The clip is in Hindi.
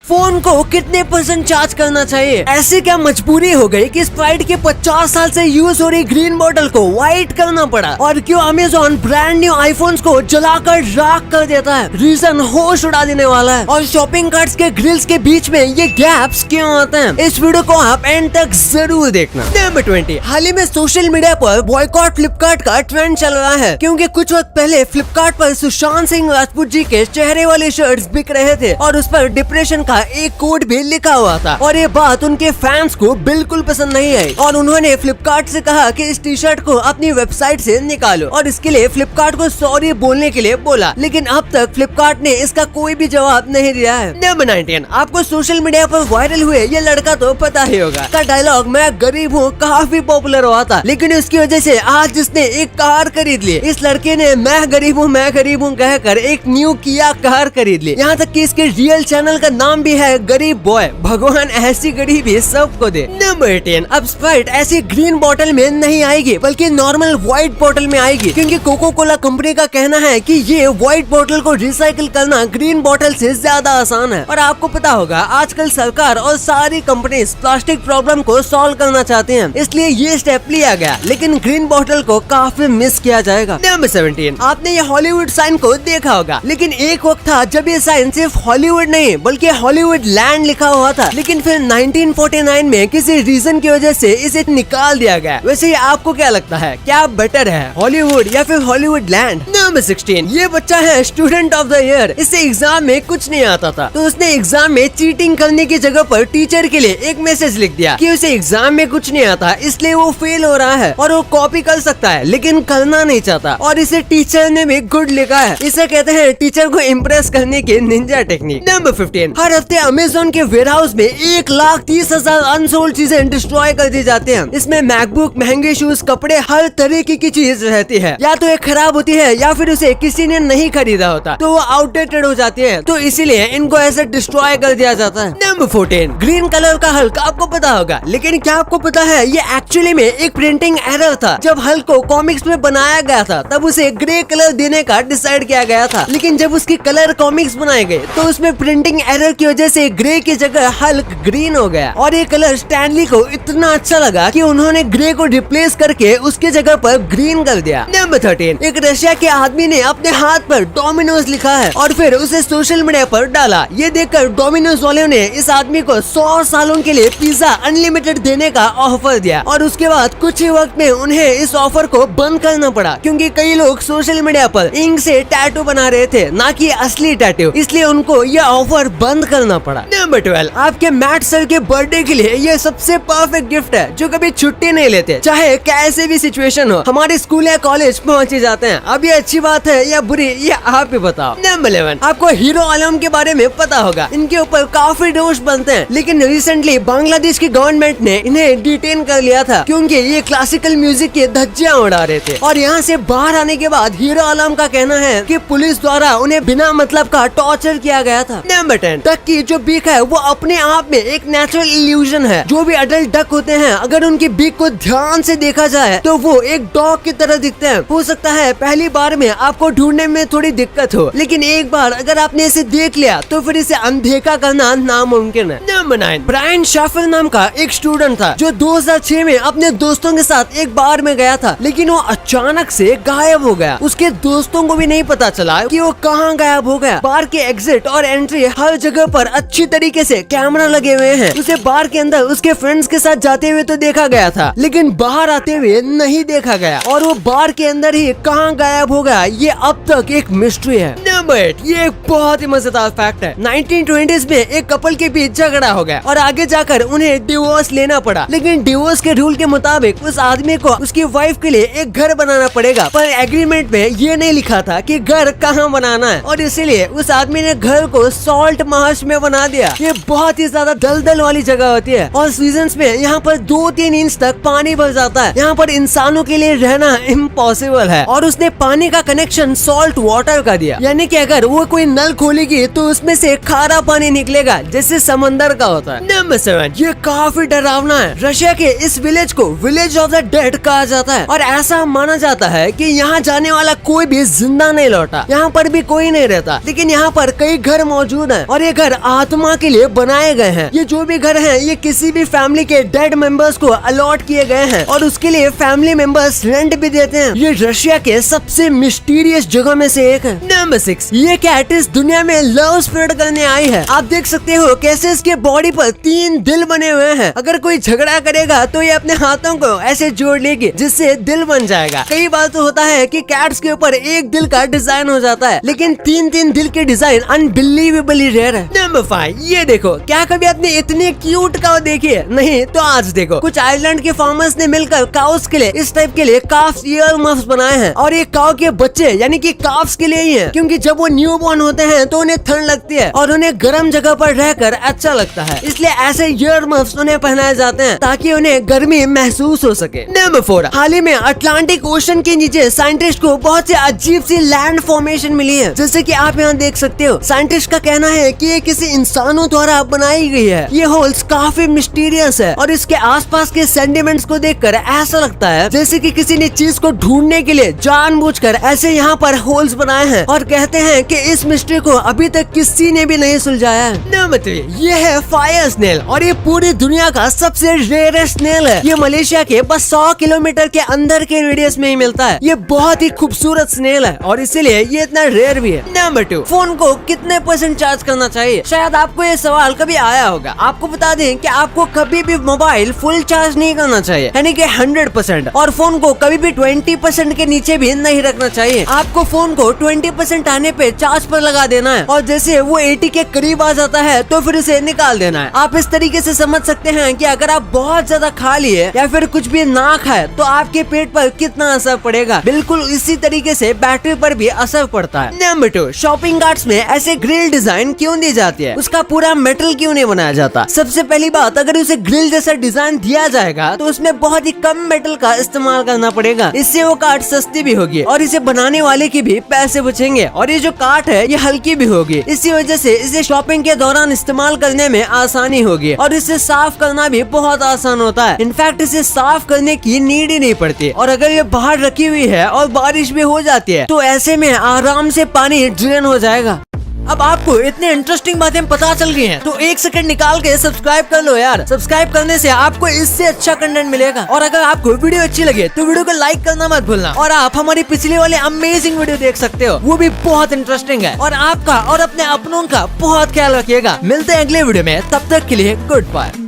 फोन को कितने % चार्ज करना चाहिए? ऐसी क्या मजबूरी हो गई कि स्प्राइट के 50 साल से यूज हो रही ग्रीन बॉटल को व्हाइट करना पड़ा? और क्यों अमेजोन ब्रांड न्यू आईफोन्स को जलाकर राख कर देता है? रीजन होश उड़ा देने वाला है। और शॉपिंग कार्ट्स के ग्रिल्स के बीच में ये गैप्स क्यों आते हैं? इस वीडियो को आप एंड तक जरूर देखना। नंबर 20, हाल ही में सोशल मीडिया पर बॉयकॉट फ्लिपकार्ट का ट्रेंड चल रहा है, क्योंकि कुछ वक्त पहले फ्लिपकार्ट पर सुशांत सिंह राजपूत जी के चेहरे वाले शर्ट्स बिक रहे थे और उस पर डिप्रेशन का एक कोड भी लिखा हुआ था। और ये बात उनके फैंस को बिल्कुल पसंद नहीं आई और उन्होंने फ्लिपकार्ट से कहा कि इस टी शर्ट को अपनी वेबसाइट से निकालो और इसके लिए फ्लिपकार्ट को सॉरी बोलने के लिए बोला, लेकिन अब तक फ्लिपकार्ट ने इसका कोई भी जवाब नहीं दिया है। नंबर 19, आपको सोशल मीडिया पर वायरल हुए ये लड़का तो पता ही होगा का डायलॉग मैं गरीब हूँ काफी पॉपुलर हुआ था, लेकिन उसकी वजह से आज जिसने एक कार खरीद ली, इस लड़के ने मैं गरीब हूँ कहकर एक न्यू किया कार खरीद ली। यहाँ तक कि इसके रियल चैनल का नाम भी है गरीब बॉय। भगवान ऐसी गरीबी सबको दे। नंबर 18, अब स्प्राइट ऐसी ग्रीन बोतल में नहीं आएगी बल्कि नॉर्मल व्हाइट बोतल में आएगी, क्योंकि कोको कोला कंपनी का कहना है कि ये व्हाइट बोतल को रिसाइकिल करना ग्रीन बोतल से ज्यादा आसान है। और आपको पता होगा आजकल सरकार और सारी कंपनीज प्लास्टिक प्रॉब्लम को सॉल्व करना चाहते हैं, इसलिए ये स्टेप लिया गया, लेकिन ग्रीन बोतल को काफी मिस किया जाएगा। नंबर 17, आपने ये हॉलीवुड साइन को देखा होगा, लेकिन एक वक्त था जब ये साइन सिर्फ हॉलीवुड नहीं बल्कि हॉलीवुड लैंड लिखा हुआ था, लेकिन फिर 1949 में किसी रीजन की वजह से इसे निकाल दिया गया। वैसे आपको क्या लगता है, क्या बेटर है, हॉलीवुड या फिर हॉलीवुड लैंड? नंबर 16, ये बच्चा है स्टूडेंट ऑफ द ईयर। इसे एग्जाम में कुछ नहीं आता था, तो उसने एग्जाम में चीटिंग करने की जगह पर टीचर के लिए एक मैसेज लिख दिया कि उसे एग्जाम में कुछ नहीं आता इसलिए वो फेल हो रहा है और वो कॉपी कर सकता है लेकिन करना नहीं चाहता, और इसे टीचर ने भी गुड लिखा है। इसे कहते हैं टीचर को इम्प्रेस करने की निंजा टेक्निक। नंबर 15, हर हफ्ते अमेजोन के वेयरहाउस में 1,30,000 अनसोल्ड चीजें डिस्ट्रॉय कर दी जाती हैं। इसमें मैकबुक, महंगे शूज, कपड़े, हर तरीके की चीज रहती है। या तो ये खराब होती है या फिर उसे किसी ने नहीं खरीदा होता तो वो आउटडेटेड हो जाती है, तो इसीलिए इनको ऐसे डिस्ट्रॉय कर दिया जाता है। नंबर 14, ग्रीन कलर का हल्क आपको पता होगा, लेकिन क्या आपको पता है ये एक्चुअली में एक प्रिंटिंग एरर था। जब हल्क को कॉमिक्स में बनाया गया था तब उसे ग्रे कलर देने का डिसाइड किया गया था, लेकिन जब उसकी कलर कॉमिक्स बनाए गए तो उसमें प्रिंटिंग एरर की वजह से ग्रे की जगह हल्क ग्रीन हो गया। और ये कलर स्टैनली को इतना अच्छा लगा कि उन्होंने ग्रे को रिप्लेस करके उसके जगह पर ग्रीन कर दिया। नंबर 13, एक रशिया के आदमी ने अपने हाथ पर डोमिनोज लिखा है और फिर उसे सोशल मीडिया पर डाला। ये देखकर डोमिनोज वालों ने इस आदमी को 100 सालों के लिए पिज्जा अनलिमिटेड देने का ऑफर दिया, और उसके बाद कुछ ही वक्त में उन्हें इस ऑफर को बंद करना पड़ा, क्योंकि कई लोग सोशल मीडिया पर इंक से टैटू बना रहे थे, ना कि असली टैटू, इसलिए उनको यह ऑफर बंद करना पड़ा। नंबर 12, आपके मैट सर के बर्थडे के लिए ये सबसे परफेक्ट गिफ्ट है, जो कभी छुट्टी नहीं लेते, चाहे कैसे भी सिचुएशन हो, हमारे स्कूल या कॉलेज पहुँच ही जाते हैं। अब ये अच्छी बात है या बुरी, ये आप ही बताओ। नंबर 11, आपको हीरो आलम के बारे में पता होगा, इनके ऊपर काफी दोष बनते हैं, लेकिन रिसेंटली बांग्लादेश की गवर्नमेंट ने इन्हें डिटेन कर लिया था, क्योंकि ये क्लासिकल म्यूजिक की धज्जियां उड़ा रहे थे। और यहाँ से बाहर आने के बाद हीरो आलम का कहना है कि पुलिस द्वारा उन्हें बिना मतलब का टॉर्चर किया गया था। नंबर 10, डक की जो बीक है वो अपने आप में एक नेचुरल इल्यूजन है। जो भी अडल्ट डक होते हैं, अगर उनकी बीक को ध्यान से देखा जाए तो वो एक डॉग की तरह दिखते हैं। हो सकता है पहली बार में आपको ढूंढने में थोड़ी दिक्कत हो, लेकिन एक बार अगर आपने इसे देख लिया तो फिर इसे अनदेखा करना नामुमकिन है। नंबर 9, ब्रायन शाफर नाम का एक स्टूडेंट था जो 2006 में अपने दोस्तों के साथ एक बार में गया था, लेकिन वो अचानक से गायब हो गया। उसके दोस्तों को भी नहीं पता चला कि वो कहाँ गायब हो गया। बार के एग्जिट और एंट्री हर जगह पर अच्छी तरीके से कैमरा लगे हुए हैं। उसे बार के अंदर उसके फ्रेंड्स के साथ जाते हुए तो देखा गया था, लेकिन बाहर आते हुए नहीं देखा गया, और वो बार के अंदर ही कहाँ गायब हो गया ये अब तक एक मिस्ट्री है। नंबर 8, ये एक बहुत ही मजेदार फैक्ट है। 1920s में एक कपल के बीच झगड़ा हो गया और आगे जाकर उन्हें डिवोर्स लेना पड़ा, लेकिन डिवोर्स के रूल के मुताबिक उस आदमी को उसकी वाइफ के लिए एक घर बनाना पड़ेगा, पर एग्रीमेंट में ये नहीं लिखा था कि घर कहाँ बनाना है, और इसीलिए उस आदमी ने घर को सॉल्ट मार्श में बना दिया। ये बहुत ही ज्यादा दलदल वाली जगह होती है और सीजन्स में यहाँ पर 2-3 इंच तक पानी भर जाता है। यहाँ पर इंसानों के लिए रहना इम्पॉसिबल है, और उसने पानी का कनेक्शन सॉल्ट वाटर का दिया, यानी कि अगर वो कोई नल खोलेगी तो उसमें से खारा पानी निकलेगा जैसे समंदर का का होता है। नंबर 7, ये काफी डरावना है। रशिया के इस विलेज को विलेज ऑफ द डेड कहा जाता है और ऐसा माना जाता है कि यहाँ जाने वाला कोई भी जिंदा नहीं लौटा। यहाँ पर भी कोई नहीं रहता, लेकिन यहाँ पर कई घर मौजूद हैं और ये घर आत्मा के लिए बनाए गए हैं। ये जो भी घर हैं, ये किसी भी फैमिली के डेड मेंबर्स को अलॉट किए गए हैं और उसके लिए फैमिली मेंबर्स रेंट भी देते हैं। ये रशिया के सबसे मिस्टीरियस जगह में से एक है। नंबर 6, ये कैट इस दुनिया में लव स्प्रेड करने आई है। आप देख सकते हो कैसे इसके बॉडी पर 3 दिल बने हुए हैं। अगर कोई झगड़ा करेगा तो ये अपने हाथों को ऐसे जोड़ लेगी जिससे दिल बन जाएगा। कई बार तो होता है कि कैट्स के ऊपर एक दिल का डिजाइन हो जाता है, लेकिन 3 दिल के डिजाइन अनबिलीवेबली रेयर है। नंबर 5, ये देखो, क्या कभी आपने इतनी क्यूट काऊ देखी है? नहीं तो आज देखो, कुछ आइलैंड के फार्मर्स ने मिलकर काउस के लिए इस टाइप के लिए काफ्स ईयर मफ्स बनाए हैं और ये काऊ के बच्चे यानी कि काफ्स के लिए ही है, क्योंकि जब वो न्यू बॉर्न होते हैं तो उन्हें ठंड लगती है और उन्हें गर्म जगह पर रहकर अच्छा लगता है, इसलिए ऐसे ईयर मफ्स उन्हें पहनाए जाते हैं ताकि उन्हें गर्मी महसूस हो सके। नंबर 4, हाल ही में अटलांटिक ओशन के नीचे साइंटिस्ट को बहुत सी अजीब सी लैंड फॉर्मेशन मिली है, जैसे कि आप यहाँ देख सकते हो। साइंटिस्ट का कहना है कि ये किसी इंसानों द्वारा बनाई गई है। ये होल्स काफी मिस्टीरियस है और इसके आसपास के सेंटिमेंट्स को देखकर ऐसा लगता है जैसे कि किसी ने चीज को ढूंढने के लिए जानबूझकर ऐसे यहाँ पर होल्स बनाए हैं और कहते हैं कि इस मिस्ट्री को अभी तक किसी ने भी नहीं सुलझाया है। नंबर 3, ये है फायर स्नेल और ये पूरी दुनिया का सबसे रेयरेस्ट स्नेल है। ये मलेशिया के बस 100 किलोमीटर के अंदर के रेडियस में ही मिलता है। ये बहुत ही खूबसूरत स्नेल है और इसीलिए ये इतना रेयर भी है। नंबर 2, फोन को कितने % चार्ज करना चाहिए? शायद आपको ये सवाल कभी आया होगा। आपको बता दें कि आपको कभी भी मोबाइल फुल चार्ज नहीं करना चाहिए, यानी कि 100%, और फोन को कभी भी 20% के नीचे भी नहीं रखना चाहिए। आपको फोन को 20% आने पे चार्ज पर लगा देना है और जैसे वो 80 के करीब आ जाता है तो फिर उसे निकाल देना है। आप इस तरीके से समझ सकते हैं कि अगर आप बहुत ज्यादा खा लिए या फिर कुछ भी ना खाए तो आपके पेट पर कितना असर पड़ेगा। बिल्कुल इसी तरीके से बैटरी पर भी असर पड़ता है। नंबर 2, शॉपिंग कार्ट्स में ऐसे ग्रिल डिजाइन क्यों दी जाती है? उसका पूरा मेटल क्यों नहीं बनाया जाता? सबसे पहली बात, अगर उसे ग्रिल जैसा डिजाइन दिया जाएगा तो उसमें बहुत ही कम मेटल का इस्तेमाल करना पड़ेगा। इससे वो कार्ट सस्ती भी होगी और इसे बनाने वाले के भी पैसे बचेंगे और ये जो कार्ट है ये हल्की भी होगी। इसी वजह से इसे शॉपिंग के दौरान इस्तेमाल करने में आसानी होगी और इसे साफ करना भी बहुत आसान होता है। इनफैक्ट इसे साफ करने की नीड ही नहीं पड़ती और अगर ये बाहर रखी हुई है और बारिश भी हो जाती है तो ऐसे में आराम से पानी ड्रेन हो जाएगा। अब आपको इतनी इंटरेस्टिंग बातें पता चल गई हैं, तो 1 सेकंड निकाल के सब्सक्राइब कर लो यार। सब्सक्राइब करने से आपको इससे अच्छा कंटेंट मिलेगा और अगर आपको वीडियो अच्छी लगे तो वीडियो को लाइक करना मत भूलना और आप हमारी पिछले वाले अमेजिंग वीडियो देख सकते हो, वो भी बहुत इंटरेस्टिंग है। और आपका और अपने अपनों का बहुत ख्याल रखिएगा। मिलते हैं अगले वीडियो में, तब तक के लिए गुड बाय।